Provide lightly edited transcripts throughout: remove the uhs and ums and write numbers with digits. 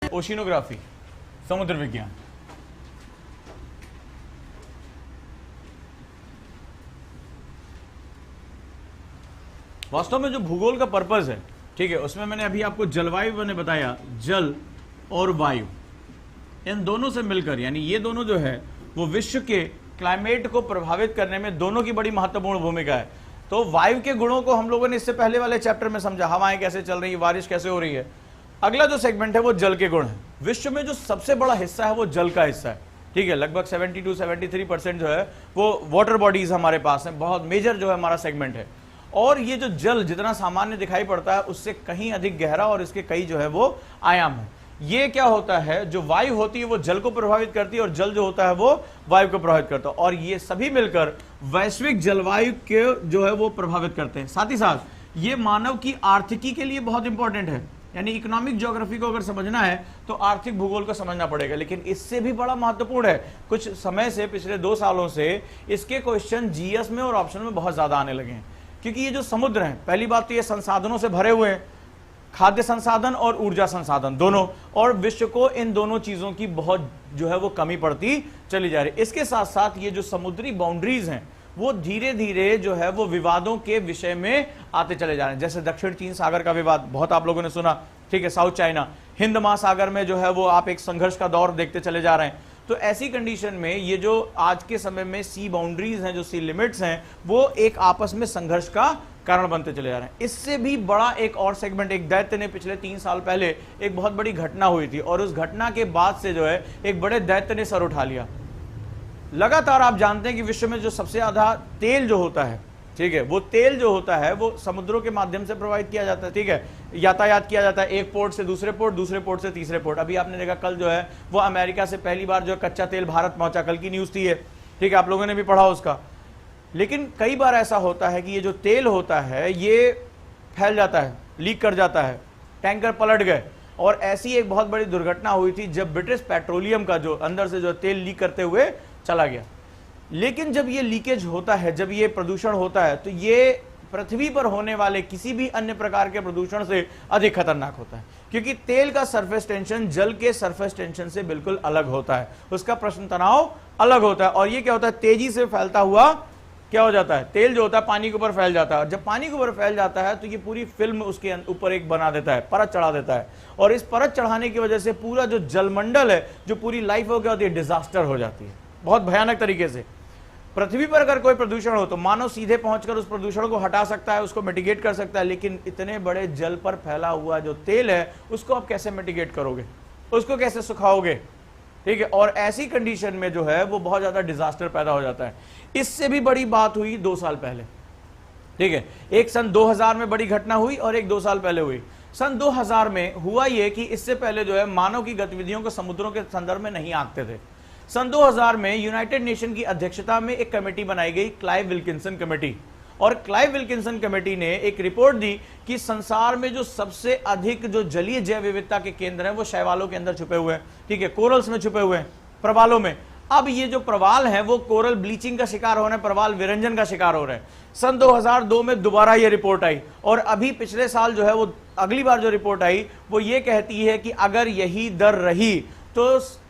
Oceanography, समुद्र विज्ञान। वास्तव में जो भूगोल का पर्पस है, ठीक है, उसमें मैंने अभी आपको जलवायु मैंने बताया, जल और वायु इन दोनों से मिलकर, यानी ये दोनों जो है वो विश्व के क्लाइमेट को प्रभावित करने में दोनों की बड़ी महत्वपूर्ण भूमिका है। तो वायु के गुणों को हम लोगों ने इससे पहले वाले चैप्टर में समझा, हवाएं कैसे चल रही है, बारिश कैसे हो रही है। अगला जो सेगमेंट है वो जल के गुण है। विश्व में जो सबसे बड़ा हिस्सा है वो जल का हिस्सा है, ठीक है, लगभग 72 से 73% जो है वो वाटर बॉडीज हमारे पास है, बहुत मेजर जो है हमारा सेगमेंट है। और ये जो जल जितना सामान्य दिखाई पड़ता है उससे कहीं अधिक गहरा और इसके कई जो है वो आयाम है। ये क्या होता है, जो वायु होती है वो जल को प्रभावित करती है और जल जो होता है वो वायु को प्रभावित करता है, और ये सभी मिलकर वैश्विक जलवायु के जो है वो प्रभावित करते हैं। साथ ही साथ ये मानव की आर्थिकी के लिए बहुत इंपॉर्टेंट है, यानी इकोनॉमिक ज्योग्राफी को अगर समझना है तो आर्थिक भूगोल को समझना पड़ेगा। लेकिन इससे भी बड़ा महत्वपूर्ण है, कुछ समय से पिछले 2 सालों से इसके क्वेश्चन जीएस में और ऑप्शन में बहुत ज्यादा आने लगे हैं, क्योंकि ये जो समुद्र हैं, पहली बात तो ये संसाधनों से भरे हुए हैं, खाद्य संसाधन और ऊर्जा संसाधन दोनों, और विश्व को इन दोनों चीजों की बहुत जो है वो कमी पड़ती चली जा रही है। इसके साथ साथ ये जो समुद्री बाउंड्रीज हैं वो धीरे धीरे जो है वो विवादों के विषय में आते चले जा रहे हैं। जैसे दक्षिण चीन सागर का विवाद बहुत आप लोगों ने सुना, ठीक है, साउथ चाइना, हिंद महासागर में जो है वो आप एक संघर्ष का दौर देखते चले जा रहे हैं। तो ऐसी कंडीशन में ये जो आज के समय में सी बाउंड्रीज हैं, जो सी लिमिट्स हैं, वो एक आपस में संघर्ष का कारण बनते चले जा रहे हैं। इससे भी बड़ा एक और सेगमेंट, एक दैत्य ने पिछले 3 साल पहले एक बहुत बड़ी घटना हुई थी, और उस घटना के बाद से जो है एक बड़े दैत्य ने सर उठा लिया। लगातार आप जानते हैं कि विश्व में जो सबसे ज्यादा तेल जो होता है, ठीक है, वो तेल जो होता है वो समुद्रों के माध्यम से प्रवाहित किया जाता है, ठीक है, यातायात किया जाता है एक पोर्ट से दूसरे पोर्ट, दूसरे पोर्ट से तीसरे पोर्ट। अभी आपने देखा कल जो है वो अमेरिका से पहली बार जो कच्चा तेल भारत पहुंचा, कल की न्यूज थी है, ठीक है, आप लोगों ने भी पढ़ा उसका। लेकिन कई बार ऐसा होता है कि ये जो तेल होता है ये फैल जाता है, लीक कर जाता है, टैंकर पलट गए, और ऐसी एक बहुत बड़ी दुर्घटना हुई थी जब ब्रिटिश पेट्रोलियम का जो अंदर से जो तेल लीक करते हुए चला गया। लेकिन जब ये लीकेज होता है, जब ये प्रदूषण होता है, तो ये पृथ्वी पर होने वाले किसी भी अन्य प्रकार के प्रदूषण से अधिक खतरनाक होता है, क्योंकि तेल का सरफेस टेंशन जल के सरफेस टेंशन से बिल्कुल अलग होता है, उसका प्रश्न तनाव अलग होता है। और ये क्या होता है, तेजी से फैलता हुआ क्या हो जाता है, तेल जो होता है पानी के ऊपर फैल जाता है, और जब पानी के ऊपर फैल जाता है तो ये पूरी फिल्म उसके ऊपर एक बना देता है, परत चढ़ा देता है, और इस परत चढ़ाने की वजह से पूरा जो जलमंडल है, जो पूरी लाइफ हो, क्या होती है, डिजास्टर हो जाती है बहुत भयानक तरीके से। पृथ्वी पर अगर कोई प्रदूषण हो तो मानव सीधे पहुंचकर उस प्रदूषण को हटा सकता है, उसको मिटिगेट कर सकता है, लेकिन इतने बड़े जल पर फैला हुआ जो तेल है उसको आप कैसे मिटिगेट करोगे, उसको कैसे सुखाओगे, ठीक है। और ऐसी कंडीशन में जो है वो बहुत ज्यादा डिजास्टर पैदा हो जाता है। इससे भी बड़ी बात हुई 2 साल पहले, ठीक है, एक सन 2000 में बड़ी घटना हुई और एक 2 साल पहले हुई। सन 2000 में हुआ ये कि इससे पहले जो है मानव की गतिविधियों को समुद्रों के संदर्भ में नहीं आंकते थे। सन 2000 में यूनाइटेड नेशन की अध्यक्षता में एक कमेटी बनाई गई, क्लाइव विल्किंसन कमेटी, और क्लाइव विल्किंसन कमेटी ने एक रिपोर्ट दी कि संसार में जो सबसे अधिक जो जलीय जैव विविधता के केंद्र हैं वो शैवालों के अंदर छुपे हुए हैं, ठीक है, कोरल्स में छुपे हुए हैं, प्रवालों में। अब ये जो प्रवाल हैं वो कोरल ब्लीचिंग का शिकार हो रहे हैं, प्रवाल विरंजन का शिकार हो रहे हैं। सन 2002 में दोबारा ये रिपोर्ट आई, और अभी पिछले साल जो है वो अगली बार जो रिपोर्ट आई वो ये कहती है कि अगर यही दर रही तो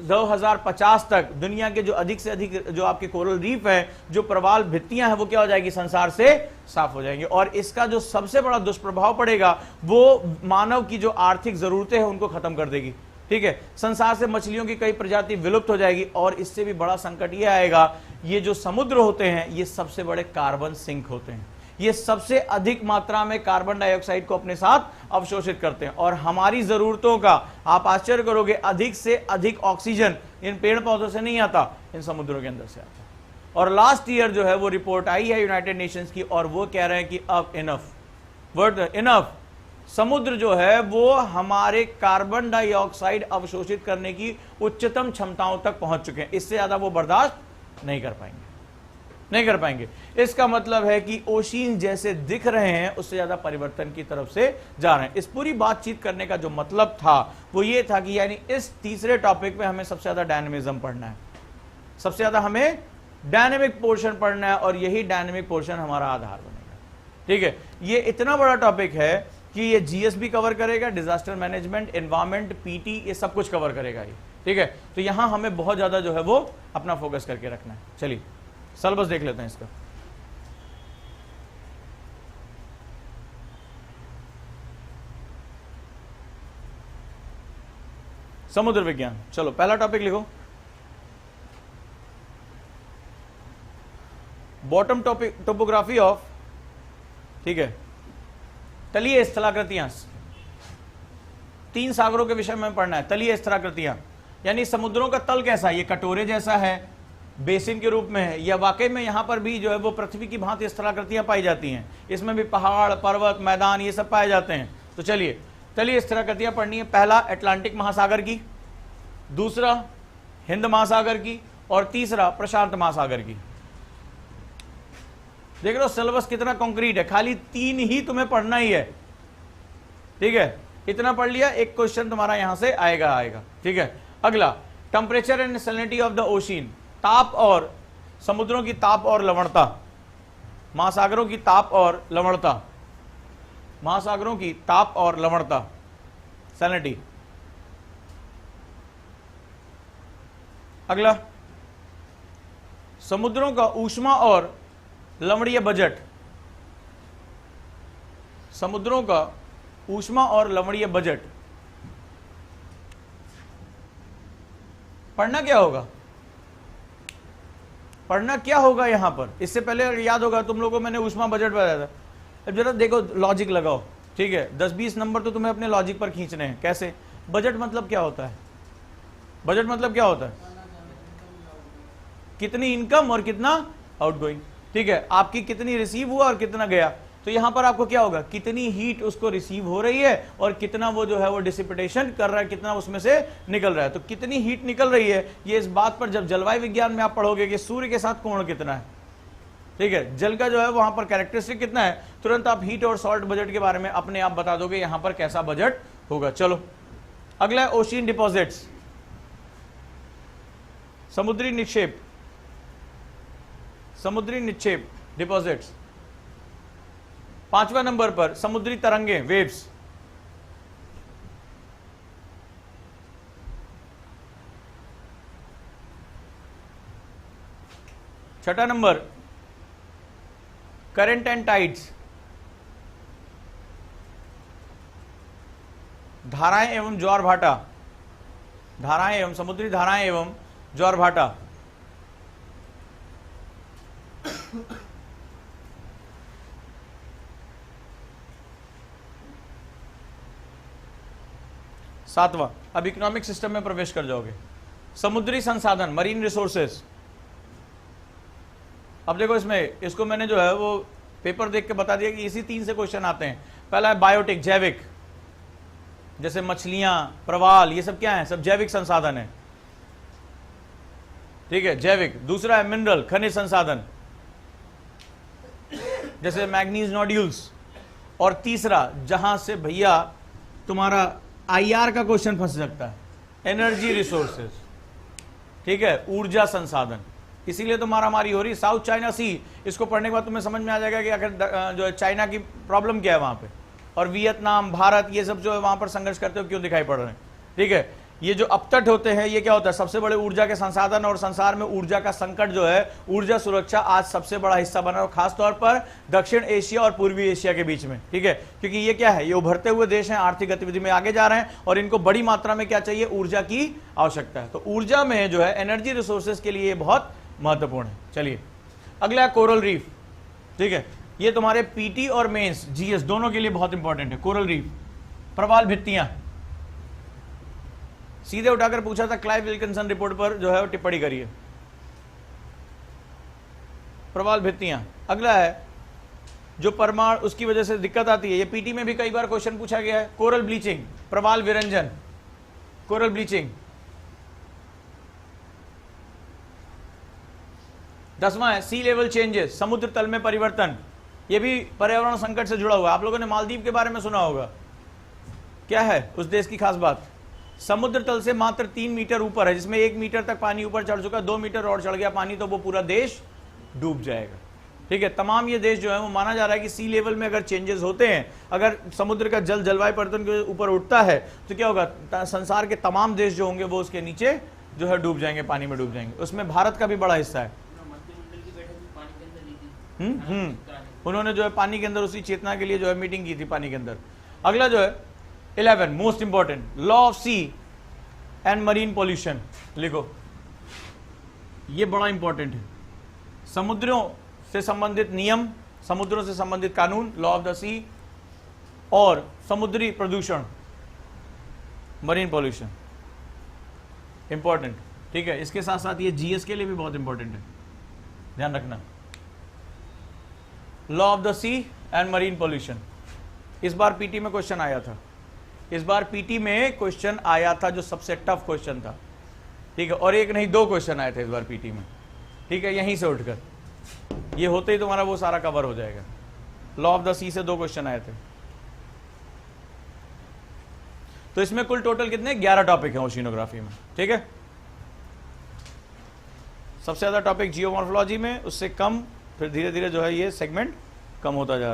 2050 तक दुनिया के जो अधिक से अधिक जो आपके कोरल रीफ है, जो प्रवाल भित्तियां हैं, वो क्या हो जाएगी, संसार से साफ हो जाएंगे। और इसका जो सबसे बड़ा दुष्प्रभाव पड़ेगा वो मानव की जो आर्थिक जरूरतें हैं उनको खत्म कर देगी, ठीक है। संसार से मछलियों की कई प्रजाति विलुप्त हो जाएगी, और इससे भी बड़ा संकट ये आएगा, ये जो समुद्र होते हैं ये सबसे बड़े कार्बन सिंक होते हैं, ये सबसे अधिक मात्रा में कार्बन डाइऑक्साइड को अपने साथ अवशोषित करते हैं, और हमारी जरूरतों का, आप आश्चर्य करोगे, अधिक से अधिक ऑक्सीजन इन पेड़ पौधों से नहीं आता, इन समुद्रों के अंदर से आता। और लास्ट ईयर जो है वो रिपोर्ट आई है यूनाइटेड नेशंस की, और वो कह रहे हैं कि अब इनफ, वर्ड इनफ, समुद्र जो है वो हमारे कार्बन डाइऑक्साइड अवशोषित करने की उच्चतम क्षमताओं तक पहुंच चुके हैं, इससे ज्यादा वो बर्दाश्त नहीं कर पाएंगे, नहीं कर पाएंगे। इसका मतलब है कि ओशिन जैसे दिख रहे हैं उससे ज्यादा परिवर्तन की तरफ से जा रहे हैं। इस पूरी बातचीत करने का जो मतलब था वो ये था कि यानी इस तीसरे टॉपिक पे हमें सबसे ज्यादा डायनेमिज्म पढ़ना है, सबसे ज्यादा हमें डायनेमिक पोर्शन पढ़ना है, और यही डायनेमिक पोर्शन हमारा आधार बनेगा, ठीक है। ये इतना बड़ा टॉपिक है कि ये जीएस भी कवर करेगा, डिजास्टर मैनेजमेंट, एनवायरमेंट, पीटी, ये सब कुछ कवर करेगा ये, ठीक है। तो यहां हमें बहुत ज्यादा जो है वो अपना फोकस करके रखना है। चलिए सिलेबस देख लेते हैं इसका। समुद्र विज्ञान, चलो पहला टॉपिक लिखो, बॉटम टॉपिक टोपोग्राफी ऑफ, ठीक है, तलीय स्थलाकृतियां, 3 सागरों के विषय में पढ़ना है। तलीय स्थलाकृतियां यानी समुद्रों का तल कैसा है, ये कटोरे जैसा है, बेसिन के रूप में है, या वाकई में यहां पर भी जो है वो पृथ्वी की भांति स्थलाकृतियां पाई जाती हैं, इसमें भी पहाड़, पर्वत, मैदान ये सब पाए जाते हैं। तो चलिए तलीय स्थलाकृतियां पढ़नी है। पहला अटलांटिक महासागर की, दूसरा हिंद महासागर की, और तीसरा प्रशांत महासागर की। देख लो सिलेबस कितना कंक्रीट है, खाली 3 ही तुम्हें पढ़ना ही है, ठीक है। इतना पढ़ लिया, एक क्वेश्चन तुम्हारा यहां से आएगा, ठीक है। अगला temperature and salinity of the ocean, ताप और समुद्रों की ताप और लवणता, महासागरों की ताप और लवणता, महासागरों की ताप और लवणता, सैलिनिटी। अगला समुद्रों का ऊष्मा और लवणीय बजट, समुद्रों का ऊष्मा और लवणीय बजट। पढ़ना क्या होगा, पढ़ना क्या होगा यहां पर, इससे पहले याद होगा तुम लोगों को मैंने ऊष्मा बजट बताया था। अब जरा देखो, लॉजिक लगाओ, ठीक है। 10-20 नंबर तो तुम्हें अपने लॉजिक पर खींचने हैं। कैसे? बजट मतलब क्या होता है, बजट मतलब क्या होता है, कितनी इनकम और कितना आउटगोइंग, ठीक है। आपकी कितनी रिसीव हुआ और कितना गया। तो यहां पर आपको क्या होगा, कितनी हीट उसको रिसीव हो रही है और कितना वो जो है वो डिसिपिटेशन कर रहा है, कितना उसमें से निकल रहा है। तो कितनी हीट निकल रही है, ये इस बात पर जब जलवायु विज्ञान में आप पढ़ोगे कि सूर्य के साथ कोण कितना है, ठीक है, जल का जो है वहां पर कैरेक्टरिस्टिक कितना है, तुरंत आप हीट और सॉल्ट बजट के बारे में अपने आप बता दोगे यहां पर कैसा बजट होगा। चलो अगला है ओशियन डिपॉजिट्स, समुद्री निक्षेप, समुद्री निक्षेप डिपॉजिट्स। 5वां नंबर पर समुद्री तरंगे, वेव्स। 6वां नंबर करंट एंड टाइड्स, धाराएं एवं ज्वार भाटा, धाराएं एवं समुद्री धाराएं एवं ज्वार भाटा। 7वां, अब इकोनॉमिक सिस्टम में प्रवेश कर जाओगे, समुद्री संसाधन, मरीन रिसोर्सेस। अब देखो इसमें, इसको मैंने जो है वो पेपर देख के बता दिया कि इसी 3 से क्वेश्चन आते हैं। पहला है बायोटिक, जैविक, जैसे मछलियां, प्रवाल, ये सब क्या है, सब जैविक संसाधन है, ठीक है, जैविक। दूसरा है मिनरल, खनिज संसाधन, जैसे मैग्नीज नोड्यूल्स। और तीसरा, जहां से भैया तुम्हारा आईआर का क्वेश्चन फंस सकता है, एनर्जी रिसोर्सेज, ठीक है, ऊर्जा संसाधन। इसीलिए तो मारामारी हो रही। साउथ चाइना सी, इसको पढ़ने के बाद तुम्हें समझ में आ जाएगा कि आखिर जो है चाइना की प्रॉब्लम क्या है वहां पे, और वियतनाम, भारत, ये सब जो है वहां पर संघर्ष करते हो क्यों दिखाई पड़ रहे हैं, ठीक है। ये जो अपतट होते हैं, ये क्या होता है, सबसे बड़े ऊर्जा के संसाधन, और संसार में ऊर्जा का संकट जो है, ऊर्जा सुरक्षा आज सबसे बड़ा हिस्सा बना है, खास तौर पर दक्षिण एशिया और पूर्वी एशिया के बीच में, ठीक है। क्योंकि ये क्या है, ये उभरते हुए देश हैं, आर्थिक गतिविधि में आगे जा रहे हैं, और इनको बड़ी मात्रा में क्या चाहिए, ऊर्जा की आवश्यकता है। तो ऊर्जा में जो है एनर्जी रिसोर्सेज के लिए बहुत महत्वपूर्ण है। चलिए अगला कोरल रीफ, ठीक है, ये तुम्हारे पीटी और मेंस, जीएस दोनों के लिए बहुत इंपॉर्टेंट है। कोरल रीफ, प्रवाल भित्तियां, सीधे उठाकर पूछा था, क्लाइव विल्किंसन रिपोर्ट पर जो है टिप्पणी करिए, प्रवाल भित्तियां। अगला है जो परमाणु, उसकी वजह से दिक्कत आती है, ये पीटी में भी कई बार क्वेश्चन पूछा गया है, कोरल ब्लीचिंग, प्रवाल विरंजन, कोरल ब्लीचिंग। 10वां है सी लेवल चेंजेस, समुद्र तल में परिवर्तन, ये भी पर्यावरण संकट से जुड़ा हुआ है। आप लोगों ने मालदीव के बारे में सुना होगा, क्या है उस देश की खास बात, समुद्र तल से मात्र 3 मीटर ऊपर है, जिसमें 1 मीटर तक पानी ऊपर चढ़ चुका, 2 मीटर और चढ़ गया पानी तो वो पूरा देश डूब जाएगा। ठीक है, तमाम ये देश जो है वो माना जा रहा है कि सी लेवल में अगर चेंजेस होते हैं, अगर समुद्र का जल जलवायु परिवर्तन के ऊपर उठता है तो क्या होगा, संसार के तमाम देश जो होंगे वो उसके नीचे जो है डूब जाएंगे, पानी में डूब जाएंगे। उसमें भारत का भी बड़ा हिस्सा है। उन्होंने जो है पानी के अंदर उसी चेतना के लिए जो है मीटिंग की थी पानी के अंदर। अगला जो है 11 most important, law of sea and marine pollution. लिखो, ये बड़ा इंपॉर्टेंट है। समुद्रों से संबंधित नियम, समुद्रों से संबंधित कानून, लॉ ऑफ द सी, और समुद्री प्रदूषण, मरीन पॉल्यूशन, इंपॉर्टेंट। ठीक है, इसके साथ साथ ये जीएस के लिए भी बहुत इंपॉर्टेंट है, ध्यान रखना। Law of the sea and marine pollution. इस बार पीटी में क्वेश्चन आया था, इस बार पीटी में क्वेश्चन आया था जो सबसे टफ क्वेश्चन था। ठीक है, और एक नहीं 2 क्वेश्चन आए थे इस बार पीटी में। ठीक है, यहीं से उठकर ये होते ही तुम्हारा वो सारा कवर हो जाएगा। लॉ ऑफ द सी से 2 क्वेश्चन आए थे। तो इसमें कुल टोटल कितने 11 टॉपिक हैं ओशिनोग्राफी में। ठीक है, सबसे ज्यादा टॉपिक जियोमॉर्फोलॉजी में, उससे कम, फिर धीरे धीरे जो है ये सेगमेंट कम होता जा रहा है।